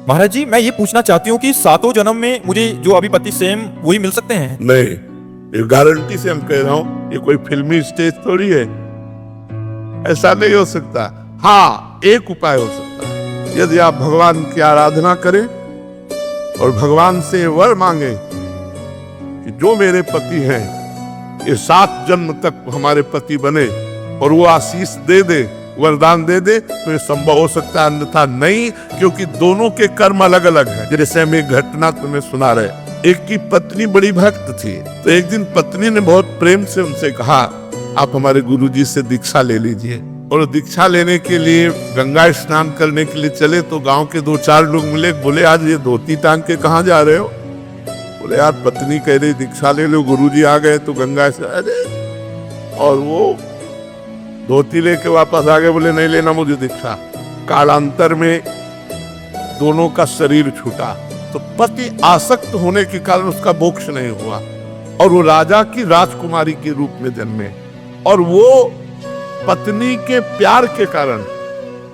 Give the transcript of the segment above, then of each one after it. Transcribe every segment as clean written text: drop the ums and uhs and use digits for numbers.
महाराज जी, मैं ये पूछना चाहती हूँ कि सातों जन्म में मुझे जो अभी पति सेम वही मिल सकते हैं? नहीं, ये गारंटी से हम कह रहा हूं, ये कोई फिल्मी स्टेज थोड़ी है, ऐसा नहीं हो सकता। हाँ, एक उपाय हो सकता है, यदि आप भगवान की आराधना करें और भगवान से वर मांगे कि जो मेरे पति हैं ये 7 जन्म तक हमारे पति बने, और वो आशीष दे दे, वरदान दे दे, तो ये संभव हो सकता है, अन्यथा नहीं, क्योंकि दोनों के कर्म अलग अलग हैं। जैसे हम एक घटना तुम्हें सुना रहे, एक की पत्नी बड़ी भक्त थी, तो एक दिन पत्नी ने बहुत प्रेम से उनसे कहा, आप हमारे गुरुजी से दीक्षा ले लीजिए। और दीक्षा लेने के लिए गंगा स्नान करने के लिए चले, तो गांव के 2-4 लोग मिले, बोले आज ये धोती टांग के कहाँ जा रहे हो? बोले यार पत्नी कह रही दीक्षा ले लो, गुरुजी आ गए तो गंगा से। अरे, और वो धोती लेके वापस आ गए, बोले नहीं लेना मुझे दीक्षा। कालांतर में दोनों का शरीर छूटा, तो पति आसक्त होने के कारण उसका मोक्ष नहीं हुआ, और वो राजा की राजकुमारी के रूप में जन्मे। और वो पत्नी के प्यार के कारण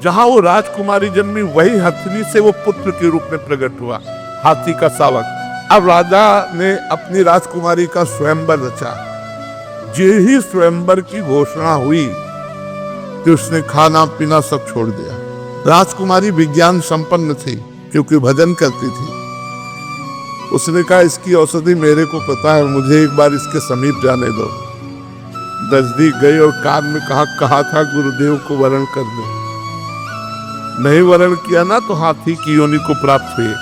जहां वो राजकुमारी जन्मी, वही हथनी से वो पुत्र के रूप में प्रकट हुआ, हाथी का शावक। अब राजा ने अपनी राजकुमारी का स्वयंवर रचा। जे ही स्वयंवर की घोषणा हुई कि उसने खाना पीना सब छोड़ दिया। राजकुमारी विज्ञान संपन्न थी क्योंकि भजन करती थी। उसने कहा इसकी औषधि मेरे को पता है, मुझे एक बार इसके समीप जाने दो। नजदीक गई और कान में कहा था गुरुदेव को वरण कर दो। नहीं वरण किया ना तो हाथी की योनि को प्राप्त हुए।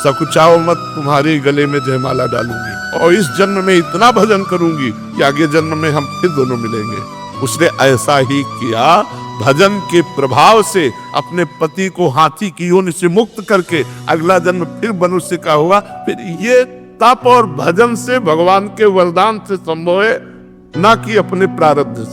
सकुचाओ मत, तुम्हारे गले में जयमाला डालूंगी, और इस जन्म में इतना भजन करूंगी कि आगे जन्म में हम फिर दोनों मिलेंगे। उसने ऐसा ही किया, भजन के प्रभाव से अपने पति को हाथी की योनि से मुक्त करके अगला जन्म फिर मनुष्य का हुआ। फिर ये तप और भजन से, भगवान के वरदान से संभव है, ना कि अपने प्रारब्ध से।